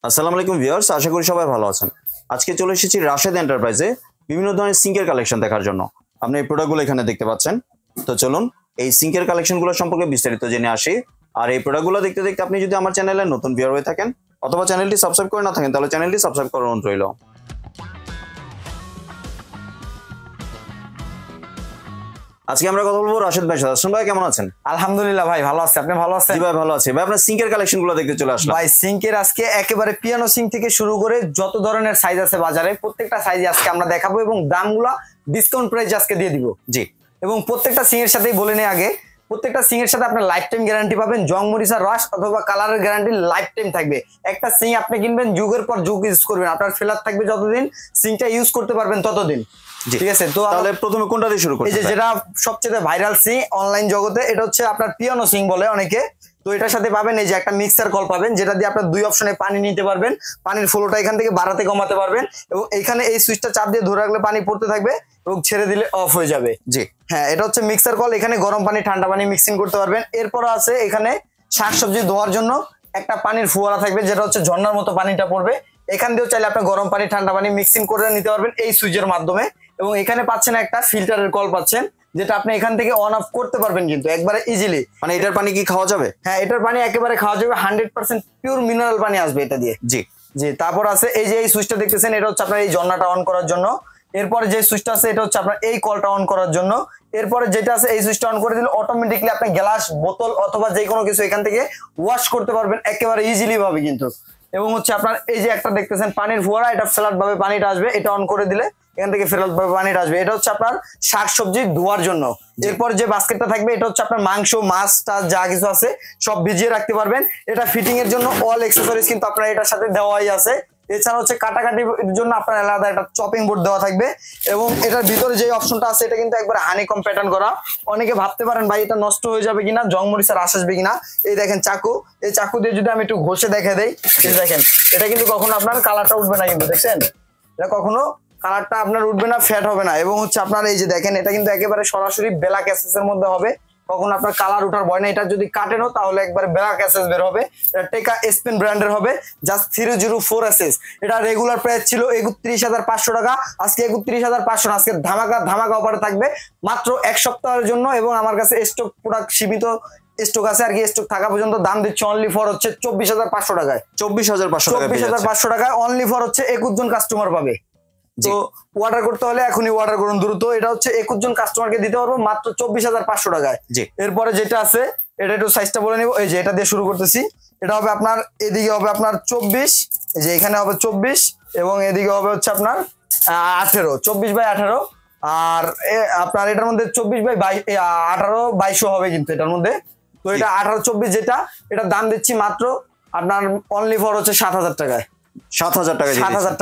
আসসালামু আলাইকুম ভিউয়ার্স, আশা করি সবাই ভালো আছেন। আজকে চলে এসেছি রাশেদ এন্টারপ্রাইজে বিভিন্ন ধরনের সিঙ্কের কালেকশন দেখার জন্য। আপনি এই প্রোডাক্টগুলো এখানে দেখতে পাচ্ছেন। তো চলুন এই সিঙ্কের কালেকশনগুলো সম্পর্কে বিস্তারিত জেনে আসি। আর এই প্রোডাক্টগুলো দেখতে দেখতে আপনি যদি আমার চ্যানেলে নতুন ভিউয়ার হয়ে থাকেন অথবা চ্যানেলটি সাবস্ক্রাইব করে না থাকেন তাহলে চ্যানেলটি সাবস্ক্রাইব করার অনুরোধ রইল। আজকে আমরা কথা বলবো রাশেদ ভাই সাথে। ভাই কেমন আছেন? আলহামদুলিল্লাহ ভাই, ভালো আছি। আপনি ভালো আছেন? জি ভাই ভালো আছি। ভাই আপনার সিঙ্কের কালেকশনগুলো দেখতে চলে আসলাম। ভাই সিঙ্কের আজকে একেবারে পিয়ানো সিঙ্ক থেকে শুরু করে যত ধরনের সাইজ আছে বাজারে প্রত্যেকটা সাইজে আজকে আমরা দেখাবো এবং দামগুলো ডিসকাউন্ট প্রাইস আজকে দিয়ে দিব। জি, এবং প্রত্যেকটা সিঙ্কের সাথেই বলে নেই আগে, প্রত্যেকটা সিঙ্কের সাথে আপনার লাইফ টাইম গ্যারান্টি পাবেন। জং মরিচা রস অথবা কালারের গ্যারান্টি লাইফ টাইম থাকবে। একটা সিং আপনি কিনবেন, যুগের পর যুগ ইউজ করবেন, আপনার ফেলার থাকবে যতদিন, সিংটা ইউজ করতে পারবেন ততদিন। ঠিক আছে, তো তাহলে প্রথমে কোনটা দিয়ে শুরু করব? এই যে যেটা সবচেয়ে ভাইরাল সিং অনলাইন জগতে, এটা হচ্ছে আপনার পিয়ানো সিং বলে অনেকে। তো এটার সাথে পাবেন এই যে একটা মিক্সার কল পাবেন, যেটা দিয়ে আপনার দুই অপশনে পানি নিতে পারবেন। পানির ফ্লোটা এখান থেকে বাড়াতে কমাতে পারবেন এবং এইখানে এই সুইচটা চাপ দিয়ে ধরে রাখলে পানি পড়তে থাকবে এবং ছেড়ে দিলে অফ হয়ে যাবে। জি হ্যাঁ, এটা হচ্ছে মিক্সার কল। এখানে গরম পানি ঠান্ডা পানি মিক্সিং করতে পারবেন। এরপর আছে এখানে শাকসবজি ধোয়ার জন্য একটা পানির ফোয়ারা থাকবে, যেটা হচ্ছে ঝর্ণার মতো পানিটা পড়বে। এখান দিয়েও চাইলে আপনি গরম পানি ঠান্ডা পানি মিক্সিং করে নিতে পারবেন এই সুইচের মাধ্যমে। এবং এখানে পাচ্ছেন একটা ফিল্টারের কল পাচ্ছেন, যেটা আপনি এখান থেকে অন অফ করতে পারবেন কিন্তু একবারে ইজিলি। মানে এটার পানি কি খাওয়া যাবে? হ্যাঁ, এটার পানি একেবারে খাওয়া যাবে। 100% পিওর মিনারেল পানি আসবে এটা দিয়ে। জি জি, তারপর আছে এই যে এই সুইচটা দেখতেছেন, এটা হচ্ছে আপনার এই ঝর্ণাটা অন করার জন্য। এরপরে যে সুইচটা আছে এটা হচ্ছে আপনার এই কলটা অন করার জন্য। এরপরে যেটা আছে এই সুইচটা অন করে দিলে অটোমেটিকলি আপনি গ্লাস বোতল অথবা যে কোনো কিছু এখান থেকে ওয়াশ করতে পারবেন একেবারে ইজিলি ভাবে কিন্তু। এবং হচ্ছে আপনার এই যে একটা দেখতেছেন পানির ফোয়ারা, এটা ফ্ল্যাট ভাবে পানিটা আসবে। এটা অন করে দিলে এখান থেকে ফ্ল্যাট ভাবে পানিটা আসবে। এটা হচ্ছে আপনার শাকসবজি ধোয়ার জন্য। এরপর যে বাস্কেটটা থাকবে এটা হচ্ছে আপনার মাংস মাছ টাছ যা কিছু আছে সব ভিজিয়ে রাখতে পারবেন। এটা ফিটিং এর জন্য অল অ্যাকসেসরিজ কিন্তু আপনার এটার সাথে দেওয়াই আছে। এছাড়া হচ্ছে কাটাকাটির জন্য আপনার আলাদা একটা চপিং বোর্ড দেওয়া থাকবে। এবং এটার ভিতরে যে অপশনটা আছে এটা কিন্তু একবার হানিকম প্যাটার্ন করা। অনেকে ভাবতে পারেন ভাই এটা নষ্ট হয়ে যাবে কিনা, জং মরিচার আশ আসবে কিনা। এই দেখেন চাকু, এই চাকু দিয়ে যদি আমি একটু ঘষে দেখে দেই, এই দেখেন এটা কিন্তু কখনো আপনার কালারটা উঠবে না কিন্তু, দেখছেন এটা কখনো কালারটা আপনার উঠবে না, ফ্যাট হবে না। এবং হচ্ছে আপনার এই যে দেখেন এটা কিন্তু একেবারে সরাসরি ব্ল্যাক অ্যাসেস এর মধ্যে হবে, কখন আপনার কালার ওঠার ভয় না। এটা যদি কাটেনও তাহলে একবার ব্ল্যাক অ্যাসেস বের হবে। এটা টেকা স্পেন ব্র্যান্ডের হবে, জাস্ট 304 এসএস। এটা রেগুলার প্রাইস ছিল ৩১,৫০০ টাকা, আজকে ৩১,৫০০ না, আজকে ধামাকা ধামাকা অফারে থাকবে মাত্র এক সপ্তাহের জন্য। এবং আমার কাছে স্টক প্রোডাক্ট সীমিত স্টক আছে আর কি, স্টক থাকা পর্যন্ত দাম দিচ্ছে অনলি ফর হচ্ছে ২৪,৫০০ টাকায়। ২৪,৫০০ টাকায় অনলি ফর হচ্ছে ২১ জন কাস্টমার পাবে। তো অর্ডার করতে হলে এখনই অর্ডার করুন দ্রুত। এটা হচ্ছে ২১ জন কাস্টমারকে দিতে পারবো মাত্র ২৪,৫০০ টাকায়। এরপরে যেটা আছে এটা একটু সাইজটা বলে নিব। এই যে এটা দিয়ে শুরু করতেছি। এটা হবে আপনার এদিকে হবে আপনার ২৪, এই যে এখানে হবে ২৪ এবং এদিকে হবে হচ্ছে আপনার ১৮, ২৪/১৮। আর আপনার এটার মধ্যে ২৪/১৮/২২০০ হবে কিন্তু এটার মধ্যে। তো এটা ১৮-২৪ যেটা, এটার দাম দিচ্ছি মাত্র আপনার অনলি ফর হচ্ছে ৭,০০০ টাকায়। ৭,০০০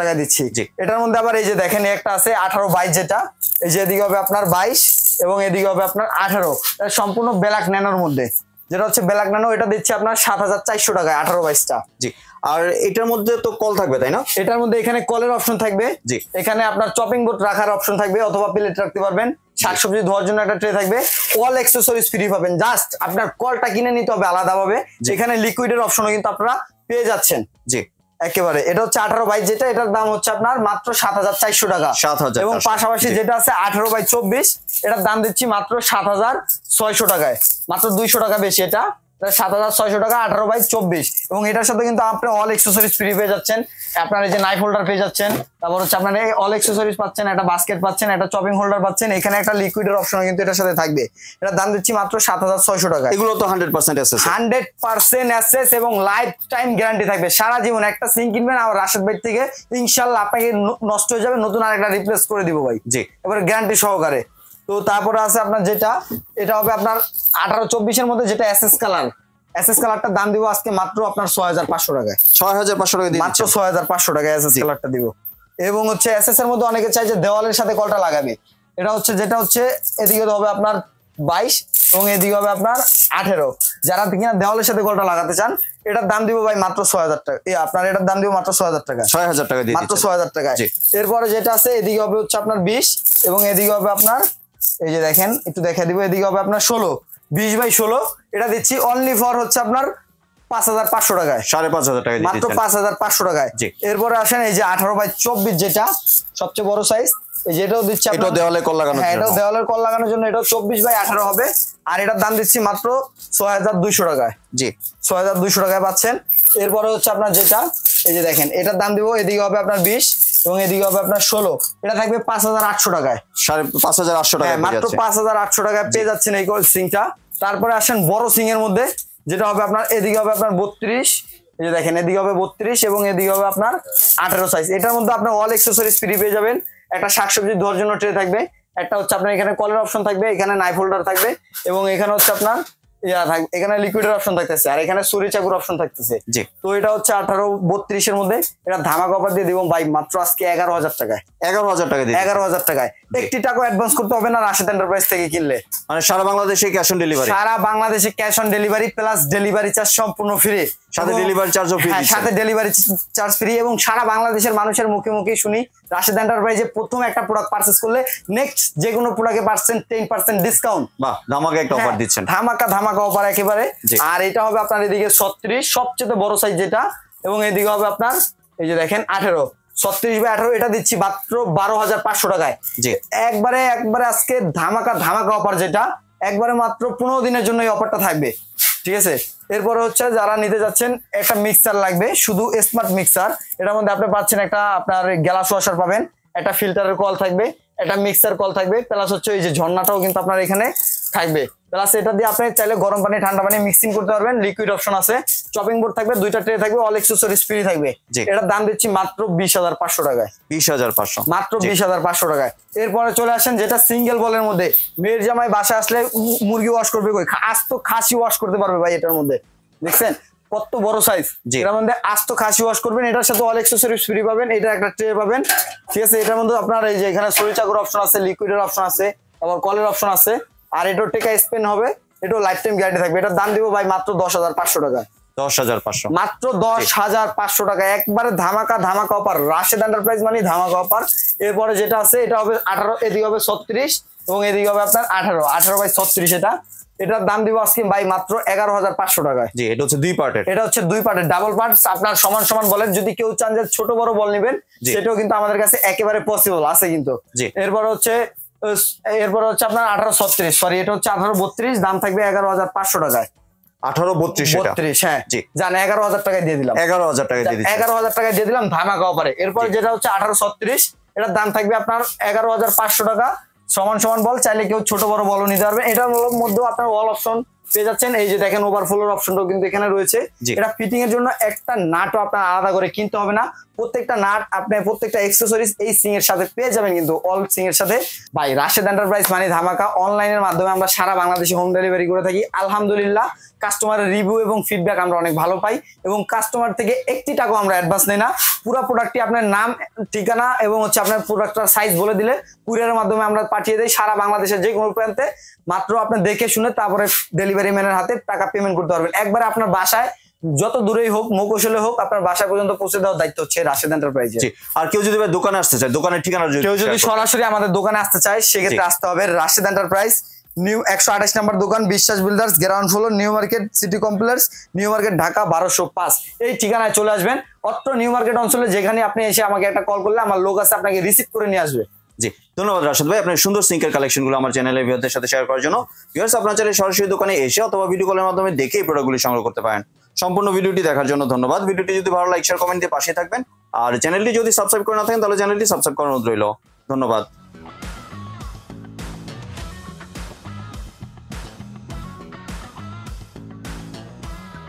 টাকা দিচ্ছি। এটার মধ্যে আবার এই যে দেখেন একটা আছে ১৮/২২ যেটা, এই যে এদিকে হবে আপনার ২২ এবং এদিকে হবে আপনার ১৮। সম্পূর্ণ ব্ল্যাক ন্যানোর মধ্যে, যেটা হচ্ছে ব্ল্যাক ন্যানো, এটা দিচ্ছি আপনার ৭,৪০০ টাকায় ১৮/২২টা। জি, আর এটার মধ্যে তো কল থাকবে তাই না? এটার মধ্যে এখানে কলের অপশন থাকবে। জি, এখানে আপনার চপিং বোর্ড রাখার অপশন থাকবে অথবা প্লেট রাখতে পারবেন। শাকসবজি ধোয়ার জন্য একটা ট্রে থাকবে। অল অ্যাকসেসরিজ ফ্রি পাবেন, জাস্ট আপনার কলটা কিনে নিতে হবে আলাদাভাবে। এখানে লিকুইডের অপশনও কিন্তু আপনারা পেয়ে যাচ্ছেন। জি একেবারে, এটা হচ্ছে ১৮/২২ যেটা, এটার দাম হচ্ছে আপনার মাত্র ৭,৪০০ টাকা। এবং পাশাপাশি যেটা আছে ১৮/২৪, এটার দাম দিচ্ছি মাত্র ৭,৬০০ টাকায়, মাত্র ২০০ টাকা বেশি। এটা ৭,৬০০ টাকা ১৮/২৪। এবং এটার সাথে কিন্তু আপনি অল অ্যাকসেসরিজ ফ্রি পেয়ে যাচ্ছেন। আপনার এই যে নাইফ হোল্ডার পেয়ে যাচ্ছেন, তারপর হচ্ছে আপনার এই অল অ্যাকসেসরিজ পাচ্ছেন, একটা বাস্কেট পাচ্ছেন, একটা চপিং হোল্ডার পাচ্ছেন। এখানে একটা লিকুইডের অপশন কিন্তু এটার সাথে থাকবে। এটার দাম দিচ্ছি মাত্র ৭,৬০০ টাকা। এগুলো তো 100% এসএস, 100% এসএস এবং লাইফ টাইম গ্যারান্টি থাকবে সারা জীবন। একটা সিং কিনবেন আর রাশেদ ভাই থেকে ইনশাআল্লাহ আপনাকে নষ্ট হয়ে যাবে, নতুন আরেকটা রিপ্লেস করে দিব ভাই। জি, এবারে গ্যারান্টি সহকারে। তো তারপরে আছে আপনার যেটা, এটা হবে আপনার ১৮-২৪ এর মধ্যে যেটা এসএস কালার। এসএস কালারটার দাম দিব আজকে মাত্র আপনার ৬,৫০০ টাকায়। ৬,৫০০ টাকা দিয়ে মাত্র ৬,৫০০ টাকায় এসএস কালারটা দিব। এবং হচ্ছে এসএস এর মধ্যে অনেকে চাই যে দেওয়ালের সাথে কলটা লাগাবে। এটা হচ্ছে যেটা হচ্ছে এদিকে হবে আপনার ২২ এবং এদিকে হবে আপনার ১৮। যারা কিনা দেওয়ালের সাথে কলটা লাগাতে চান এটার দাম দিব ভাই মাত্র ৬,০০০ টাকা। আপনার এটার দাম দিব মাত্র ৬,০০০ টাকা। ৬,০০০ টাকা দিয়ে মাত্র ৬,০০০ টাকায়। এরপরে যেটা আছে এদিকে হবে হচ্ছে আপনার ২০ এবং এদিকে হবে আপনার এই যে দেখেন একটু দেখা দিব, এদিকে হবে আপনার ১৬, ২০/১৬। এটা দিচ্ছি অনলি ফর হচ্ছে আপনার 5,500 টাকায়, 5,500 টাকা মাত্র 5,500 টাকায়। এরপরে আসেন এই যে 18x24 যেটা সবচেয়ে বড় সাইজ, এই যেটাও দিচ্ছি এটা দেওয়ালে কল লাগানোর জন্য, এটাও দেওয়ালের কল লাগানোর জন্য, এটাও 24x18 হবে। আর এটার দাম দিচ্ছি মাত্র 6,200 টাকায়। জি 6,200 টাকায় পাচ্ছেন। এরপরে হচ্ছে আপনার যেটা এই যে দেখেন, এটার দাম দিব, এদিকে হবে আপনার 20 এবং এদিকে হবে আপনার 16, এটা থাকবে 5,800 টাকায়, 5,800 টাকা, মাত্র 5,800 টাকায় পেয়ে যাচ্ছেন এই সিংটা। তারপরে আসেন বড় সিং এর মধ্যে, যেটা হবে আপনার এদিকে হবে আপনার 32, এই যে দেখেন এদিকে হবে 32 এবং এদিকে হবে আপনার 18 সাইজ। এটার মধ্যে আপনার অল অ্যাকসেসরিজ ফ্রি পেয়ে যাবেন। একটা শাকসবজি ধোয়ার জন্য ট্রে থাকবে, একটা হচ্ছে আপনার এখানে কলের অপশন থাকবে, এখানে নাইফ হোল্ডার থাকবে এবং এখানে হচ্ছে আপনার এখানে লিকুইডের অপশন থাকতেছে আর এখানে ছুরি চাকুর অপশন থাকতেছে। তো এটা হচ্ছে 18-32 এর মধ্যে, এটা ধামাকা অফার দিয়ে দিব ভাই মাত্র আজকে 11,000 টাকায়। 11,000 টাকা দিয়ে, 11,000 টাকায়। একটি টাকা অ্যাডভান্স করতে হবে না রাশেদ এন্টারপ্রাইজ থেকে কিনলে। মানে সারা বাংলাদেশে ক্যাশ অন ডেলিভারি, সারা বাংলাদেশে cash on delivery plus delivery charge সম্পূর্ণ ফ্রি, সাথে ডেলিভারি চার্জও ফ্রি, সাথে ডেলিভারি চার্জ ফ্রি। এবং সারা বাংলাদেশের মানুষের মুখে মুখে শুনি রাশেদ এন্টারপ্রাইজে প্রথম একটা প্রোডাক্ট পারচেজ করলে নেক্সট যে কোনো প্রোডাক্টে 10% ডিসকাউন্ট। বাহ, ধামাকা একটা অফার দিচ্ছেন, ধামাকা অফার একেবারে। আর এটা হবে আপনার এদিকে 36 সবচেয়ে বড় সাইজ যেটা, এবং এদিকে হবে আপনার এই যে দেখেন 18, 36/18, এটা দিচ্ছি মাত্র 12,500 টাকায়। একবারে আজকে ধামাকা অফার, যেটা একবারে মাত্র 15 দিনের জন্য এই অফারটা থাকবে, ঠিক আছে। এরপরে হচ্ছে যারা নিতে যাচ্ছেন, একটা মিক্সার লাগবে, শুধু স্মার্ট মিক্সার। এটার মধ্যে আপনি পাচ্ছেন একটা আপনার গ্যালাস ওয়াশার পাবেন, একটা ফিল্টারের কল থাকবে, একটা মিক্সার কল থাকবে, প্লাস হচ্ছে এই যে ঝর্ণাটাও কিন্তু আপনার এখানে থাকবে। প্লাস এটা দিয়ে আপনি চাইলে গরম পানি ঠান্ডা পানি মিক্সিং করতে পারবেন। লিকুইড অপশন আছে, চপিং বোর্ড থাকবে, দুইটা ট্রে থাকবে, অল অ্যাকসেসরিজ ফ্রি থাকবে। এটার দাম দিচ্ছি মাত্র 20,500 টাকায়, 20,500, মাত্র 20,500 টাকায়। এরপরে চলে আসেন যেটা সিঙ্গেল বলের মধ্যে, মেয়ের জামাই বাসা আসলে মুরগি ওয়াশ করবে কই, আস্ত খাসি ওয়াশ করতে পারবে ভাই। এটার মধ্যে দেখছেন কত বড় সাইজ, এটার মধ্যে আস্ত খাসি ওয়াশ করবেন, এটার সাথে অল অ্যাকসেসরিজ ফ্রি পাবেন, এটা একটা ট্রে পাবেন, ঠিক আছে। এটার মধ্যে আপনার এই যে এখানে ছুরি চাকুর অপশন আছে, লিকুইডের অপশন আছে, আবার কলের অপশন আছে, আর এটাও টেকা স্পেন হবে, এটাও লাইফ টাইম গ্যারান্টি থাকবে। এটার দাম দিব ভাই মাত্র 10,500 টাকা, 10,500, মাত্র 10,500 টাকা। একবারে ধামাকা অফার, রাশেদ এন্টারপ্রাইজ মানে ধামাকা অফার। এরপরে যেটা আছে এটা হবে 18, এদিকে হবে 36 এবং এদিকে হবে আপনার 18/36, এটার দাম দিব আজকে ভাই মাত্র 11,500 টাকায়। জি, এটা হচ্ছে দুই পার্টের, এটা হচ্ছে দুই পার্টের ডাবল পার্ট, আপনার সমান বলেন। যদি কেউ চান যে ছোট বড় বল নেবেন, সেটাও কিন্তু আমাদের কাছে একেবারে পসিবল আছে কিন্তু। এরপর হচ্ছে আপনার 18-36, সরি এটা হচ্ছে 18-32, দাম থাকবে 11,500 টাকায়। 18-32, হ্যাঁ জান 11,000 টাকায় দিয়ে দিলাম, 11,000 টাকায় দিয়ে দিচ্ছি, 11,000 টাকায় দিয়ে দিলাম ধামাকা অফারে। এরপর যেটা হচ্ছে 18-36, এটার দাম থাকবে আপনার 11,500 টাকা। সমান বল, চাইলে কেউ ছোট বড় বলও নিতে পারবে। এটার মধ্যেও আপনার অল অপশন পেয়ে যাচ্ছেন। এই যে দেখেন ওভারফ্লোর অপশনটাও কিন্তু এখানে রয়েছে। এটা ফিটিং এর জন্য একটা নাটও আপনার আলাদা করে কিনতে হবে না, প্রত্যেকটা নাট আপনি প্রত্যেকটা অ্যাকসেসরিজ এই সিং এর সাথে পেয়ে যাবেন কিন্তু, অল সিং এর সাথে। ভাই রাশেদ এন্টারপ্রাইজ মানে ধামাকা। অনলাইনের মাধ্যমে আমরা সারা বাংলাদেশে হোম ডেলিভারি করে থাকি। আলহামদুলিল্লাহ কাস্টমারের রিভিউ এবং ফিডব্যাক আমরা অনেক ভালো পাই এবং কাস্টমার থেকে একটি টাকাও আমরা অ্যাডভান্স নেই না। পুরো প্রোডাক্টটি আপনার নাম, ঠিকানা এবং হচ্ছে আপনার প্রোডাক্টটার সাইজ বলে দিলে কুরিয়ারের মাধ্যমে আমরা পাঠিয়ে দেই সারা বাংলাদেশের যে কোনো প্রান্তে। মাত্র আপনি দেখে শুনে তারপরে ডেলিভারি ম্যানের হাতে টাকা পেমেন্ট করতে পারবেন। একবার আপনার বাসায় যত দূরেই হোক, মফস্বলে হোক, আপনার বাসা পর্যন্ত পৌঁছে দেওয়ার দায়িত্ব হচ্ছে রাশেদ এন্টারপ্রাইজে। আর কেউ যদি দোকানে আসতে চায়, দোকানের ঠিকানা কেউ যদি সরাসরি আমাদের দোকানে আসতে চায়, সেক্ষেত্রে আসতে হবে রাশেদ এন্টারপ্রাইজ, নিউ 128 নম্বর দোকান, বিশ্বাস builders, ground floor, new market, city complex, new market, Dhaka 1205। এই ঠিকানায় চলে আসবেন। অত্র নিউ মার্কেট অঞ্চলে যেখানে আপনি এসে আমাকে একটা কল করলে আমার লোক আছে আপনাকে রিসিভ করে নিয়ে আসবে। জি, ধন্যবাদ রাশেদ ভাই আপনার সুন্দর সিঙ্কের কালেকশনগুলো আমার চ্যানেলের ভিউয়ারদের সাথে শেয়ার করার জন্য। ভিউয়ার্স, আপনারা চাইলে সরাসরি দোকানে এসে অথবা ভিডিও কলের মাধ্যমে দেখে এই প্রোডাক্টগুলি সংগ্রহ করতে পারেন। সম্পূর্ণ ভিডিওটি দেখার জন্য ধন্যবাদ। ভিডিওটি যদি ভালো লাইক, শেয়ার, কমেন্ট দিয়ে পাশে থাকবেন। আর চ্যানেলটি যদি সাবস্ক্রাইব করে না থাকেন তাহলে চ্যানেলটি সাবস্ক্রাইব করার অনুরোধ রইল। ধন্যবাদ।